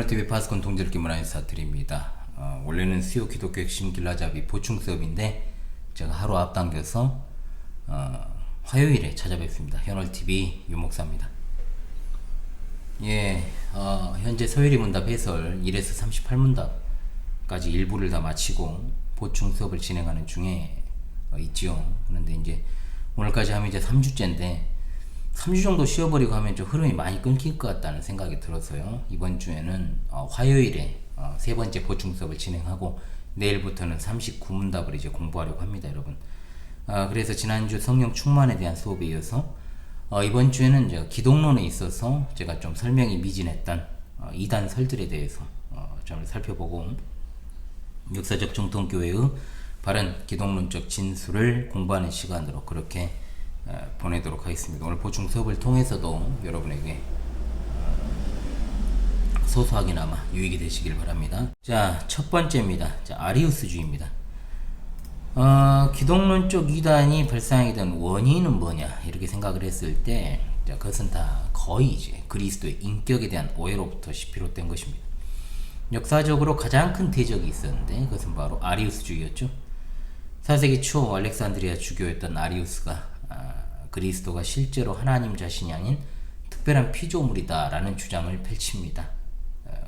채널TV 파스콘 통제를 문화 인사드립니다. 원래는 수요 기독교 핵심 길라잡이 보충 수업인데 제가 하루 앞당겨서 화요일에 찾아뵙습니다. 현월TV 유목사입니다. 예, 현재 서열이 문답 해설 1에서 38문답까지 일부를 다 마치고 보충 수업을 진행하는 중에 있지요. 그런데 이제 오늘까지 하면 이제 3주째인데 3주 정도 쉬어버리고 하면 좀 흐름이 많이 끊길 것 같다는 생각이 들어서요. 이번 주에는 화요일에 세 번째 보충 수업을 진행하고 내일부터는 39문답을 이제 공부하려고 합니다, 여러분. 그래서 지난주 성령 충만에 대한 수업에 이어서 이번 주에는 제가 기독론에 있어서 제가 좀 설명이 미진했던 이단 설들에 대해서 좀 살펴보고 역사적 정통교회의 바른 기독론적 진술을 공부하는 시간으로 그렇게 보내도록 하겠습니다. 오늘 보충 수업을 통해서도 여러분에게 소소하게나마 유익이 되시길 바랍니다. 자, 첫 번째입니다. 자, 아리우스주의입니다. 기독론적 이단이 발생하게 된 원인은 뭐냐 이렇게 생각을 했을 때 그것은 다 거의 이제 그리스도의 인격에 대한 오해로부터 비롯된 것입니다. 역사적으로 가장 큰 대적이 있었는데 그것은 바로 아리우스주의였죠. 4세기 초 알렉산드리아 주교였던 아리우스가 그리스도가 실제로 하나님 자신이 아닌 특별한 피조물이다 라는 주장을 펼칩니다.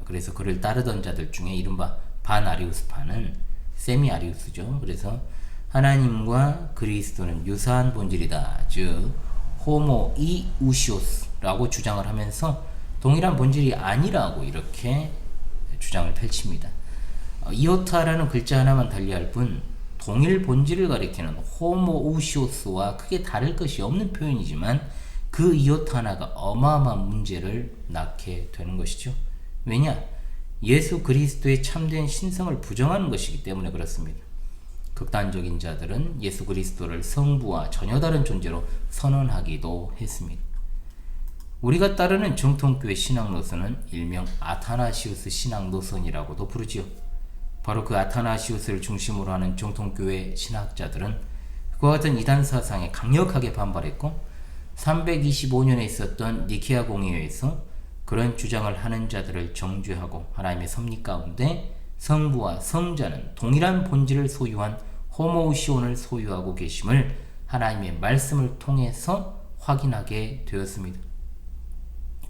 그래서 그를 따르던 자들 중에 이른바 반아리우스파는 세미아리우스죠. 그래서 하나님과 그리스도는 유사한 본질이다, 즉 호모 이우시오스라고 주장을 하면서 동일한 본질이 아니라고 이렇게 주장을 펼칩니다. 이오타라는 글자 하나만 달리할 뿐 동일 본질을 가리키는 호모우시오스와 크게 다를 것이 없는 표현이지만 그 이오타 하나가 어마어마한 문제를 낳게 되는 것이죠. 왜냐? 예수 그리스도의 참된 신성을 부정하는 것이기 때문에 그렇습니다. 극단적인 자들은 예수 그리스도를 성부와 전혀 다른 존재로 선언하기도 했습니다. 우리가 따르는 정통교회 신앙 노선은 일명 아타나시우스 신앙 노선이라고도 부르지요. 바로 그 아타나시우스를 중심으로 하는 정통교회 신학자들은 그와 같은 이단 사상에 강력하게 반발했고 325년에 있었던 니케아 공의회에서 그런 주장을 하는 자들을 정죄하고 하나님의 섭리 가운데 성부와 성자는 동일한 본질을 소유한 호모우시온을 소유하고 계심을 하나님의 말씀을 통해서 확인하게 되었습니다.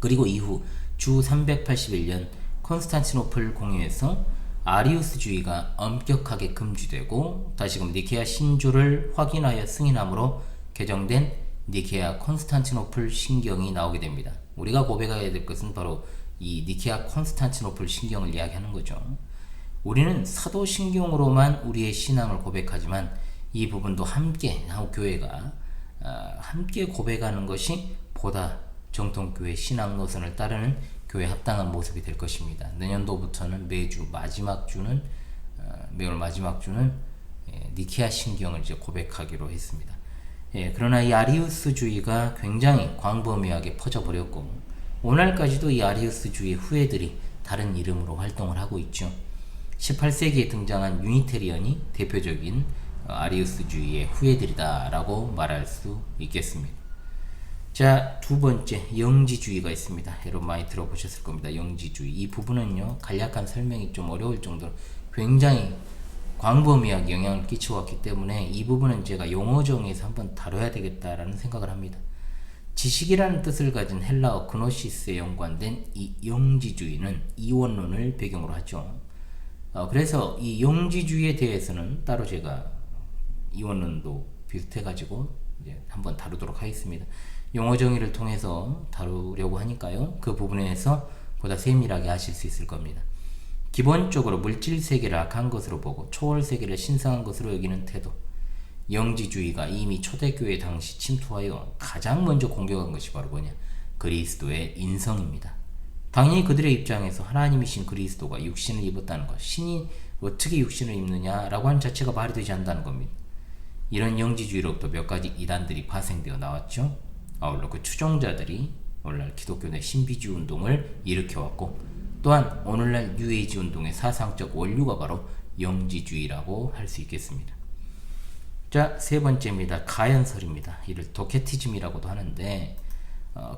그리고 이후 주 381년 콘스탄티노플 공의회에서 아리우스주의가 엄격하게 금지되고 다시금 니케아 신조를 확인하여 승인함으로 개정된 니케아 콘스탄티노플 신경이 나오게 됩니다. 우리가 고백해야 될 것은 바로 이 니케아 콘스탄티노플 신경을 이야기하는 거죠. 우리는 사도신경으로만 우리의 신앙을 고백하지만 이 부분도 함께 교회가 함께 고백하는 것이 보다 정통교회 신앙 노선을 따르는 교회 합당한 모습이 될 것입니다. 내년도부터는 매주 마지막 주는 매월 마지막 주는 니케아 신경을 이제 고백하기로 했습니다. 그러나 이 아리우스주의가 굉장히 광범위하게 퍼져버렸고 오늘까지도 이 아리우스주의 후예들이 다른 이름으로 활동을 하고 있죠. 18세기에 등장한 유니테리언이 대표적인 아리우스주의의 후예들이다라고 말할 수 있겠습니다. 자, 두 번째 영지주의가 있습니다. 여러분 많이 들어보셨을 겁니다. 영지주의. 이 부분은요 간략한 설명이 좀 어려울 정도로 굉장히 광범위하게 영향을 끼쳐왔기 때문에 이 부분은 제가 용어 정의에서 한번 다뤄야 되겠다라는 생각을 합니다. 지식이라는 뜻을 가진 헬라어 그노시스에 연관된 이 영지주의는 이원론을 배경으로 하죠. 그래서 이 영지주의에 대해서는 따로 제가 이원론도 비슷해가지고 이제 한번 다루도록 하겠습니다. 용어 정의를 통해서 다루려고 하니까요. 그 부분에서 보다 세밀하게 하실 수 있을 겁니다. 기본적으로 물질 세계를 악한 것으로 보고 초월 세계를 신성한 것으로 여기는 태도. 영지주의가 이미 초대교회 당시 침투하여 가장 먼저 공격한 것이 바로 뭐냐? 그리스도의 인성입니다. 당연히 그들의 입장에서 하나님이신 그리스도가 육신을 입었다는 것, 신이 어떻게 육신을 입느냐라고 하는 자체가 말이 되지 않는다는 겁니다. 이런 영지주의로부터 몇 가지 이단들이 파생되어 나왔죠. 아울러 그 추종자들이 오늘날 기독교 내 신비주의 운동을 일으켜왔고 또한 오늘날 뉴에이지 운동의 사상적 원류가 바로 영지주의라고 할 수 있겠습니다. 자, 세 번째입니다. 가연설입니다. 이를 도케티즘이라고도 하는데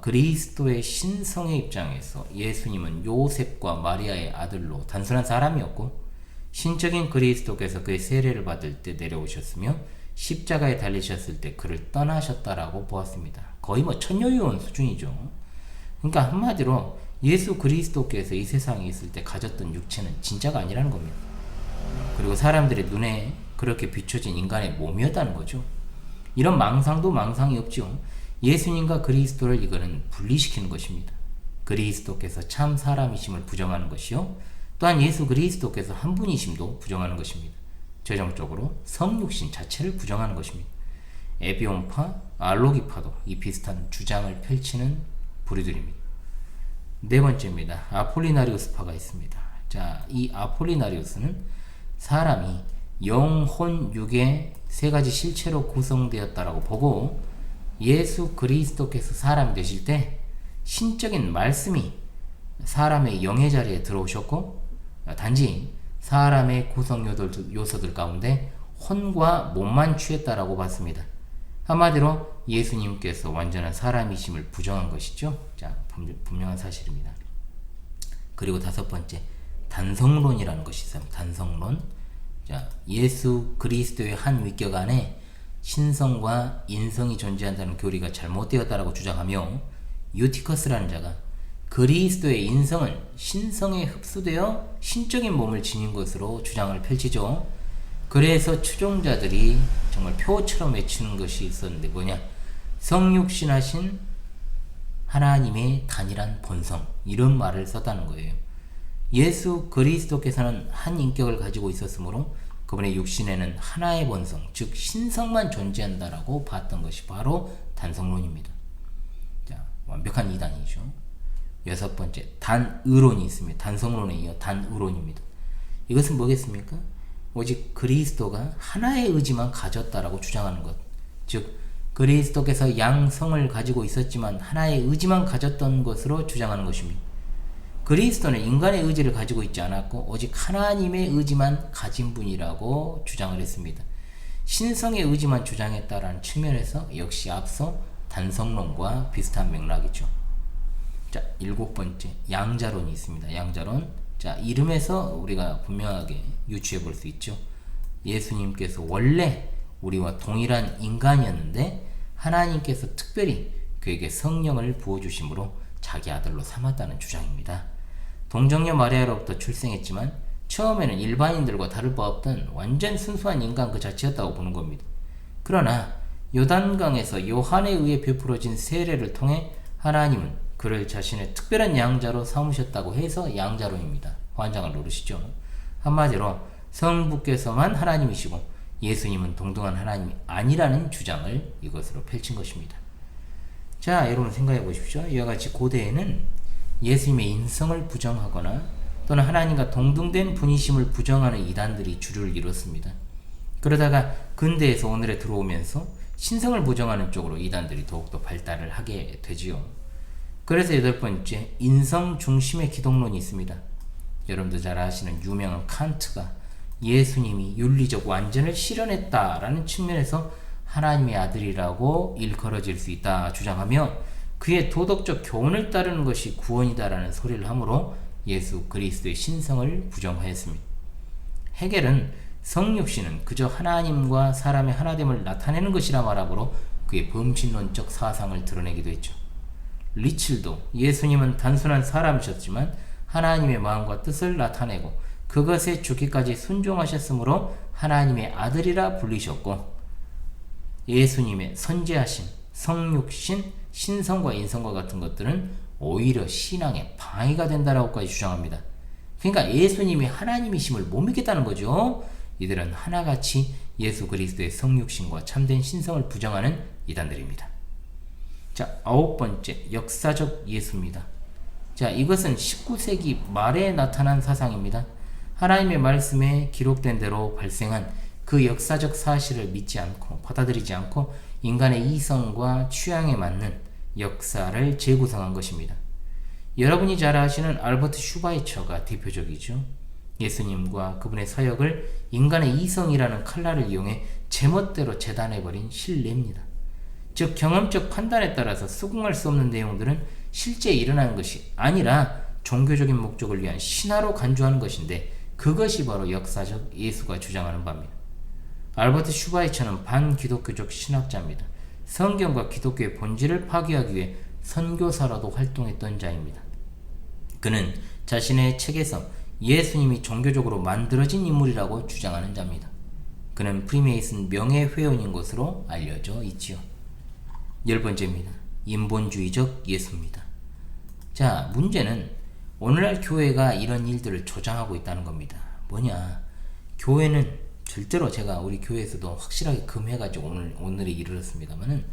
그리스도의 신성의 입장에서 예수님은 요셉과 마리아의 아들로 단순한 사람이었고, 신적인 그리스도께서 그의 세례를 받을 때 내려오셨으며 십자가에 달리셨을 때 그를 떠나셨다라고 보았습니다. 거의 천녀유언 수준이죠. 그러니까 한마디로 예수 그리스도께서 이 세상에 있을 때 가졌던 육체는 진짜가 아니라는 겁니다. 그리고 사람들의 눈에 그렇게 비춰진 인간의 몸이었다는 거죠. 이런 망상도 망상이 없죠. 예수님과 그리스도를 이거는 분리시키는 것입니다. 그리스도께서 참 사람이심을 부정하는 것이요, 또한 예수 그리스도께서 한 분이심도 부정하는 것입니다. 최종적으로 성육신 자체를 부정하는 것입니다. 에비온파, 알로기파도 이 비슷한 주장을 펼치는 부류들입니다. 네 번째입니다. 아폴리나리우스파가 있습니다. 자, 이 아폴리나리우스는 사람이 영, 혼, 육의 세 가지 실체로 구성되었다라고 보고, 예수 그리스도께서 사람이 되실 때 신적인 말씀이 사람의 영의 자리에 들어오셨고, 단지 사람의 구성 요소들 가운데 혼과 몸만 취했다라고 봤습니다. 한마디로 예수님께서 완전한 사람이심을 부정한 것이죠. 자, 분명한 사실입니다. 그리고 다섯 번째, 단성론이라는 것이 있어요. 단성론. 자, 예수 그리스도의 한 위격 안에 신성과 인성이 존재한다는 교리가 잘못되었다라고 주장하며, 유티커스라는 자가 그리스도의 인성은 신성에 흡수되어 신적인 몸을 지닌 것으로 주장을 펼치죠. 그래서 추종자들이 정말 표처럼 외치는 것이 있었는데 뭐냐? 성육신하신 하나님의 단일한 본성, 이런 말을 썼다는 거예요. 예수 그리스도께서는 한 인격을 가지고 있었으므로 그분의 육신에는 하나의 본성, 즉 신성만 존재한다라고 봤던 것이 바로 단성론입니다. 자, 완벽한 이단이죠. 여섯 번째, 단의론이 있습니다. 단성론에 이어 단의론입니다. 이것은 뭐겠습니까? 오직 그리스도가 하나의 의지만 가졌다라고 주장하는 것. 즉, 그리스도께서 양성을 가지고 있었지만 하나의 의지만 가졌던 것으로 주장하는 것입니다. 그리스도는 인간의 의지를 가지고 있지 않았고 오직 하나님의 의지만 가진 분이라고 주장을 했습니다. 신성의 의지만 주장했다라는 측면에서 역시 앞서 단성론과 비슷한 맥락이죠. 자, 일곱 번째, 양자론이 있습니다. 양자론. 자, 이름에서 우리가 분명하게 유추해 볼 수 있죠. 예수님께서 원래 우리와 동일한 인간이었는데 하나님께서 특별히 그에게 성령을 부어주심으로 자기 아들로 삼았다는 주장입니다. 동정녀 마리아로부터 출생했지만 처음에는 일반인들과 다를 바 없던 완전 순수한 인간 그 자체였다고 보는 겁니다. 그러나 요단강에서 요한에 의해 베풀어진 세례를 통해 하나님은 그를 자신의 특별한 양자로 삼으셨다고 해서 양자론입니다. 환장을 노르시죠. 한마디로 성부께서만 하나님이시고 예수님은 동등한 하나님이 아니라는 주장을 이것으로 펼친 것입니다. 자, 여러분 생각해 보십시오. 이와 같이 고대에는 예수님의 인성을 부정하거나 또는 하나님과 동등된 분이심을 부정하는 이단들이 주류를 이뤘습니다. 그러다가 근대에서 오늘에 들어오면서 신성을 부정하는 쪽으로 이단들이 더욱더 발달을 하게 되지요. 그래서 여덟 번째, 인성 중심의 기독론이 있습니다. 여러분들 잘 아시는 유명한 칸트가 예수님이 윤리적 완전을 실현했다라는 측면에서 하나님의 아들이라고 일컬어질 수 있다 주장하며 그의 도덕적 교훈을 따르는 것이 구원이다라는 소리를 하므로 예수 그리스도의 신성을 부정하였습니다. 헤겔은 성육신은 그저 하나님과 사람의 하나됨을 나타내는 것이라 말하므로 그의 범신론적 사상을 드러내기도 했죠. 리칠도 예수님은 단순한 사람이셨지만 하나님의 마음과 뜻을 나타내고 그것에 죽기까지 순종하셨으므로 하나님의 아들이라 불리셨고, 예수님의 선지하심, 성육신, 신성과 인성과 같은 것들은 오히려 신앙에 방해가 된다라고까지 주장합니다. 그러니까 예수님이 하나님이심을 못 믿겠다는 거죠. 이들은 하나같이 예수 그리스도의 성육신과 참된 신성을 부정하는 이단들입니다. 자, 아홉 번째, 역사적 예수입니다. 자, 이것은 19세기 말에 나타난 사상입니다. 하나님의 말씀에 기록된 대로 발생한 그 역사적 사실을 믿지 않고 받아들이지 않고 인간의 이성과 취향에 맞는 역사를 재구성한 것입니다. 여러분이 잘 아시는 알버트 슈바이처가 대표적이죠. 예수님과 그분의 사역을 인간의 이성이라는 칼날을 이용해 제멋대로 재단해버린 신뢰입니다. 즉 경험적 판단에 따라서 수긍할 수 없는 내용들은 실제 일어나는 것이 아니라 종교적인 목적을 위한 신화로 간주하는 것인데, 그것이 바로 역사적 예수가 주장하는 바입니다. 알버트 슈바이처는 반기독교적 신학자입니다. 성경과 기독교의 본질을 파괴하기 위해 선교사로도 활동했던 자입니다. 그는 자신의 책에서 예수님이 종교적으로 만들어진 인물이라고 주장하는 자입니다. 그는 프리메이슨 명예회원인 것으로 알려져 있지요. 10번째입니다. 인본주의적 예수입니다. 자, 문제는 오늘날 교회가 이런 일들을 조장하고 있다는 겁니다. 뭐냐? 교회는 절대로, 제가 우리 교회에서도 확실하게 금해가지고 오늘에 이르렀습니다만은,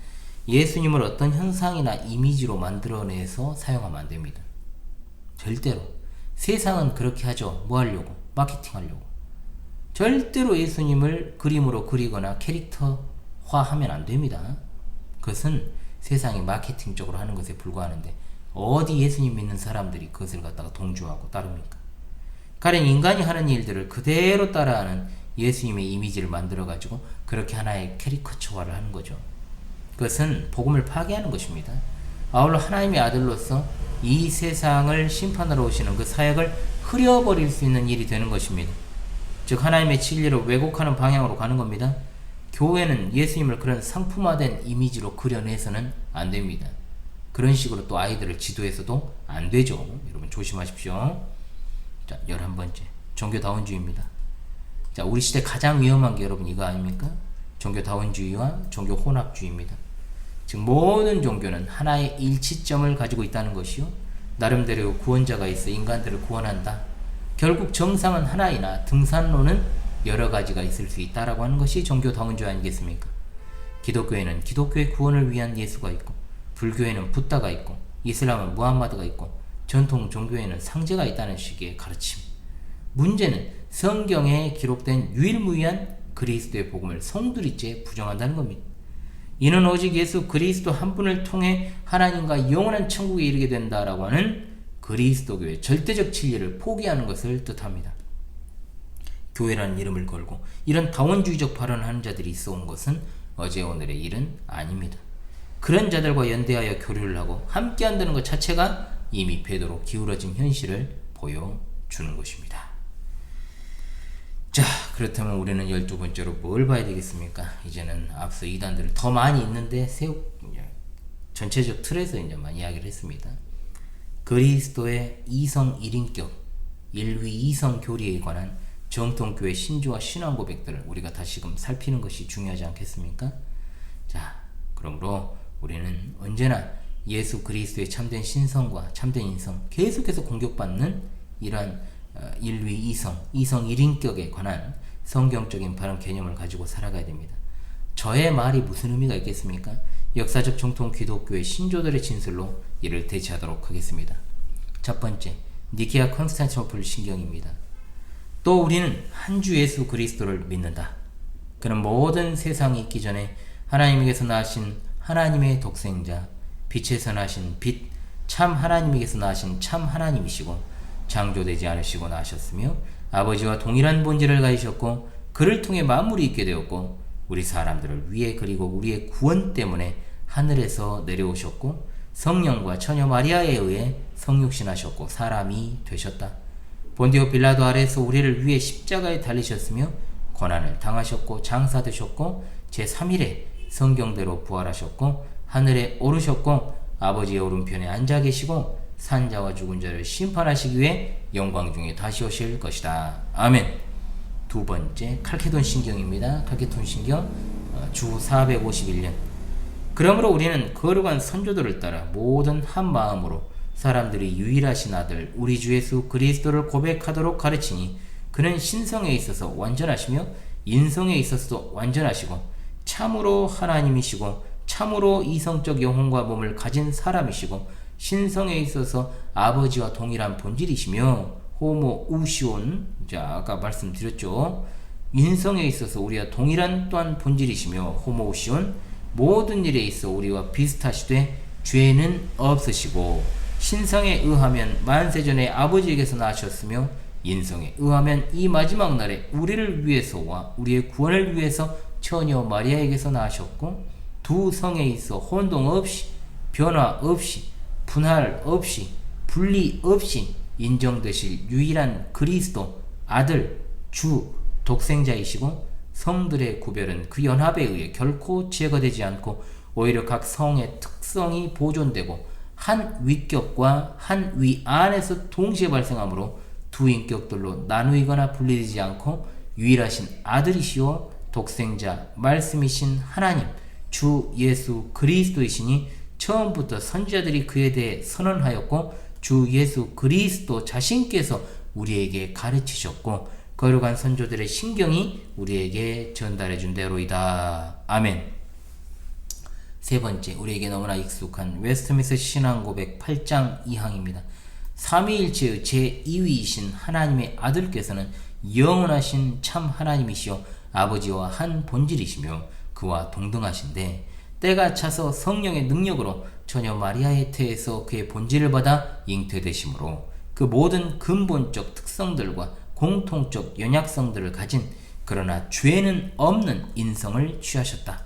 예수님을 어떤 형상이나 이미지로 만들어내서 사용하면 안 됩니다. 절대로. 세상은 그렇게 하죠. 뭐 하려고? 마케팅 하려고. 절대로 예수님을 그림으로 그리거나 캐릭터화하면 안 됩니다. 그것은 세상이 마케팅적으로 하는 것에 불과하는데, 어디 예수님 믿는 사람들이 그것을 갖다가 동조하고 따릅니까? 가령 인간이 하는 일들을 그대로 따라하는 예수님의 이미지를 만들어가지고 그렇게 하나의 캐리커처화를 하는 거죠. 그것은 복음을 파괴하는 것입니다. 아울러 하나님의 아들로서 이 세상을 심판하러 오시는 그 사역을 흐려버릴 수 있는 일이 되는 것입니다. 즉 하나님의 진리를 왜곡하는 방향으로 가는 겁니다. 교회는 예수님을 그런 상품화된 이미지로 그려내서는 안 됩니다. 그런 식으로 또 아이들을 지도해서도 안 되죠. 여러분 조심하십시오. 자, 11번째. 종교다원주의입니다. 자, 우리 시대 가장 위험한 게 여러분 이거 아닙니까? 종교다원주의와 종교혼합주의입니다. 즉 모든 종교는 하나의 일치점을 가지고 있다는 것이요, 나름대로 구원자가 있어 인간들을 구원한다. 결국 정상은 하나이나 등산로는 여러 가지가 있을 수 있다라고 하는 것이 종교다원주의 아니겠습니까? 기독교에는 기독교의 구원을 위한 예수가 있고, 불교에는 붓다가 있고, 이슬람은 무함마드가 있고, 전통 종교에는 상제가 있다는 식의 가르침. 문제는 성경에 기록된 유일무이한 그리스도의 복음을 송두리째 부정한다는 겁니다. 이는 오직 예수 그리스도 한 분을 통해 하나님과 영원한 천국에 이르게 된다라고 하는 그리스도교의 절대적 진리를 포기하는 것을 뜻합니다. 교회라는 이름을 걸고 이런 다원주의적 발언을 하는 자들이 있어 온 것은 어제 오늘의 일은 아닙니다. 그런 자들과 연대하여 교류를 하고 함께 한다는 것 자체가 이미 배도로 기울어진 현실을 보여주는 것입니다. 자, 그렇다면 우리는 12번째로 뭘 봐야 되겠습니까? 이제는 앞서 이단들을 더 많이 있는데 전체적 틀에서 이제만 이야기를 했습니다. 그리스도의 이성 1인격, 일위 이성 교리에 관한 정통교회 신조와 신앙 고백들을 우리가 다시금 살피는 것이 중요하지 않겠습니까? 자, 그러므로 우리는 언제나 예수 그리스도의 참된 신성과 참된 인성, 계속해서 공격받는 이러한 일위 이성, 이성 1인격에 관한 성경적인 바른 개념을 가지고 살아가야 됩니다. 저의 말이 무슨 의미가 있겠습니까? 역사적 정통 기독교의 신조들의 진술로 이를 대체하도록 하겠습니다. 첫 번째, 니케아 콘스탄티노플 신경입니다. 또 우리는 한 주 예수 그리스도를 믿는다. 그는 모든 세상이 있기 전에 하나님에게서 나신 하나님의 독생자, 빛에서 나신 빛, 참 하나님에게서 나신 참 하나님이시고 창조되지 않으시고 나셨으며 아버지와 동일한 본질을 가지셨고 그를 통해 만물이 있게 되었고 우리 사람들을 위해 그리고 우리의 구원 때문에 하늘에서 내려오셨고 성령과 처녀 마리아에 의해 성육신하셨고 사람이 되셨다. 본디오 빌라도 아래에서 우리를 위해 십자가에 달리셨으며 고난을 당하셨고 장사되셨고 제3일에 성경대로 부활하셨고 하늘에 오르셨고 아버지의 오른편에 앉아 계시고 산자와 죽은 자를 심판하시기 위해 영광 중에 다시 오실 것이다. 아멘. 두 번째, 칼케돈 신경입니다. 칼케돈 신경 주 451년. 그러므로 우리는 거룩한 선조들을 따라 모든 한 마음으로 사람들이 유일하신 아들 우리 주 예수 그리스도를 고백하도록 가르치니 그는 신성에 있어서 완전하시며 인성에 있어서도 완전하시고 참으로 하나님이시고 참으로 이성적 영혼과 몸을 가진 사람이시고 신성에 있어서 아버지와 동일한 본질이시며 호모우시온, 자 아까 말씀드렸죠. 인성에 있어서 우리와 동일한 또한 본질이시며 호모우시온, 모든 일에 있어 우리와 비슷하시되 죄는 없으시고 신성에 의하면 만세전에 아버지에게서 나셨으며 인성에 의하면 이 마지막 날에 우리를 위해서와 우리의 구원을 위해서 처녀 마리아에게서 나셨고 두 성에 있어 혼동 없이, 변화 없이, 분할 없이, 분리 없이 인정되실 유일한 그리스도 아들 주 독생자이시고, 성들의 구별은 그 연합에 의해 결코 제거되지 않고 오히려 각 성의 특성이 보존되고 한 위격과 한 위 안에서 동시에 발생하므로 두 인격들로 나누이거나 분리되지 않고 유일하신 아들이시오 독생자 말씀이신 하나님 주 예수 그리스도이시니, 처음부터 선지자들이 그에 대해 선언하였고 주 예수 그리스도 자신께서 우리에게 가르치셨고 거룩한 선조들의 신경이 우리에게 전달해 준 대로이다. 아멘. 세 번째, 우리에게 너무나 익숙한 웨스트민스터 신앙고백 8장 2항입니다. 삼위일체의 제2위이신 하나님의 아들께서는 영원하신 참 하나님이시요 아버지와 한 본질이시며 그와 동등하신데, 때가 차서 성령의 능력으로 처녀 마리아의 태에서 그의 본질을 받아 잉태되심으로 그 모든 근본적 특성들과 공통적 연약성들을 가진, 그러나 죄는 없는 인성을 취하셨다.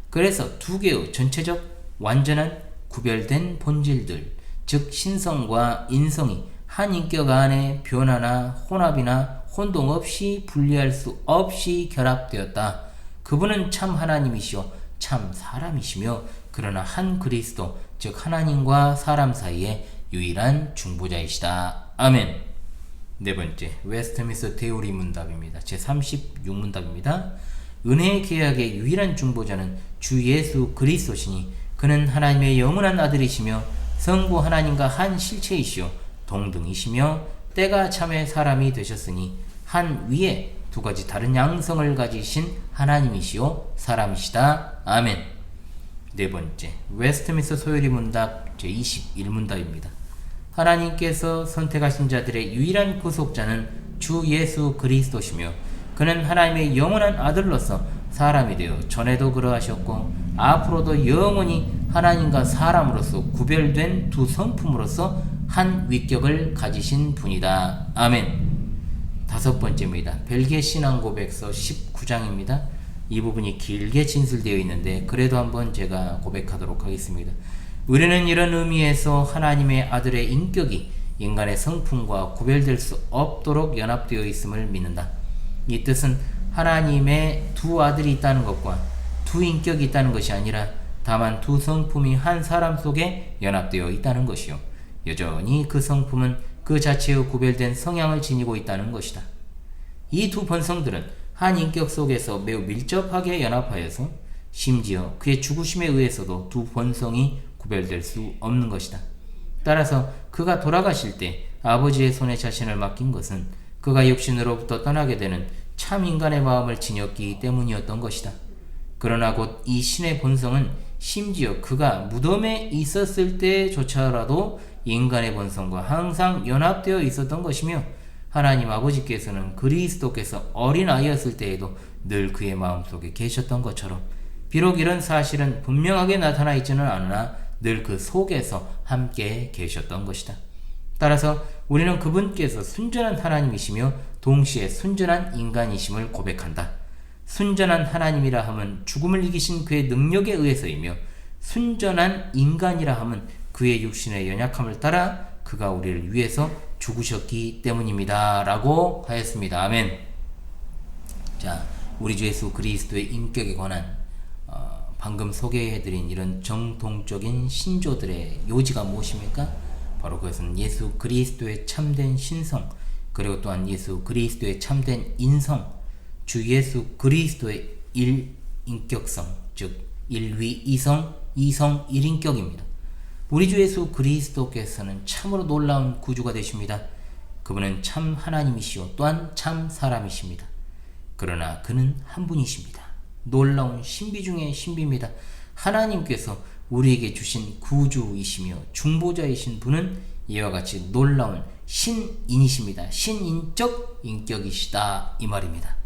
그래서 두 개의 전체적 완전한 구별된 본질들, 즉 신성과 인성이 한 인격 안에 변화나 혼합이나 혼동 없이 분리할 수 없이 결합되었다. 그분은 참 하나님이시오 참 사람이시며, 그러나 한 그리스도, 즉 하나님과 사람 사이의 유일한 중보자이시다. 아멘. 네 번째, 웨스트민스터 데오리 문답입니다. 제36문답입니다. 은혜의 계약의 유일한 중보자는 주 예수 그리스도시니 그는 하나님의 영원한 아들이시며 성부 하나님과 한 실체이시오 동등이시며 때가 참에 사람이 되셨으니 한 위에 두 가지 다른 양성을 가지신 하나님이시오 사람이시다. 아멘. 네 번째, 웨스트민스터 소요리 문답 제21문답입니다. 하나님께서 선택하신 자들의 유일한 구속자는 주 예수 그리스도시며 그는 하나님의 영원한 아들로서 사람이 되어 전에도 그러하셨고 앞으로도 영원히 하나님과 사람으로서 구별된 두 성품으로서 한 위격을 가지신 분이다. 아멘. 다섯 번째입니다. 벨기에 신앙고백서 19장입니다. 이 부분이 길게 진술되어 있는데 그래도 한번 제가 고백하도록 하겠습니다. 우리는 이런 의미에서 하나님의 아들의 인격이 인간의 성품과 구별될 수 없도록 연합되어 있음을 믿는다. 이 뜻은 하나님의 두 아들이 있다는 것과 두 인격이 있다는 것이 아니라 다만 두 성품이 한 사람 속에 연합되어 있다는 것이요, 여전히 그 성품은 그 자체의 구별된 성향을 지니고 있다는 것이다. 이 두 본성들은 한 인격 속에서 매우 밀접하게 연합하여서 심지어 그의 죽으심에 의해서도 두 본성이 구별될 수 없는 것이다. 따라서 그가 돌아가실 때 아버지의 손에 자신을 맡긴 것은 그가 육신으로부터 떠나게 되는 참 인간의 마음을 지녔기 때문이었던 것이다. 그러나 곧 이 신의 본성은 심지어 그가 무덤에 있었을 때조차라도 인간의 본성과 항상 연합되어 있었던 것이며, 하나님 아버지께서는 그리스도께서 어린아이였을 때에도 늘 그의 마음속에 계셨던 것처럼 비록 이런 사실은 분명하게 나타나 있지는 않으나 늘 그 속에서 함께 계셨던 것이다. 따라서 우리는 그분께서 순전한 하나님이시며 동시에 순전한 인간이심을 고백한다. 순전한 하나님이라 함은 죽음을 이기신 그의 능력에 의해서이며 순전한 인간이라 함은 그의 육신의 연약함을 따라 그가 우리를 위해서 죽으셨기 때문입니다. 라고 하였습니다. 아멘. 자, 우리 주 예수 그리스도의 인격에 관한 방금 소개해드린 이런 정통적인 신조들의 요지가 무엇입니까? 바로 그것은 예수 그리스도의 참된 신성, 그리고 또한 예수 그리스도의 참된 인성, 주 예수 그리스도의 일인격성, 즉 일위 이성, 이성 일인격입니다. 우리 주 예수 그리스도께서는 참으로 놀라운 구주가 되십니다. 그분은 참 하나님이시오 또한 참 사람이십니다. 그러나 그는 한 분이십니다. 놀라운 신비 중의 신비입니다. 하나님께서 우리에게 주신 구주이시며 중보자이신 분은 이와 같이 놀라운 신인이십니다. 신인적 인격이시다 이 말입니다.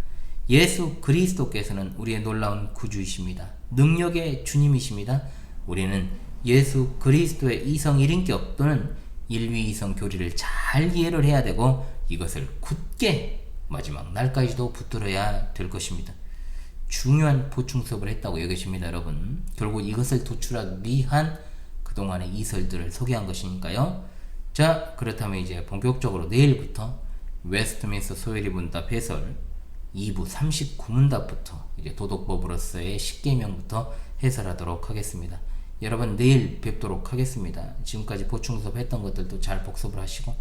예수 그리스도께서는 우리의 놀라운 구주이십니다. 능력의 주님이십니다. 우리는 예수 그리스도의 이성 일인격 또는 일위이성 교리를 잘 이해를 해야 되고 이것을 굳게 마지막 날까지도 붙들어야 될 것입니다. 중요한 보충 수업을 했다고 여겨집니다. 여러분, 결국 이것을 도출하기 위한 그동안의 이설들을 소개한 것이니까요. 자, 그렇다면 이제 본격적으로 내일부터 웨스트민스터 소요리 문답 해설 2부 39문답부터 이제 도덕법으로서의 10계명부터 해설하도록 하겠습니다. 여러분, 내일 뵙도록 하겠습니다. 지금까지 보충 수업 했던 것들도 잘 복습을 하시고,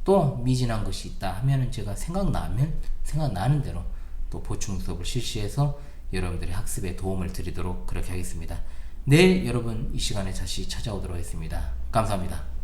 또 미진한 것이 있다 하면은 제가 생각나는 대로 또 보충 수업을 실시해서 여러분들의 학습에 도움을 드리도록 그렇게 하겠습니다. 내일 여러분 이 시간에 다시 찾아오도록 하겠습니다. 감사합니다.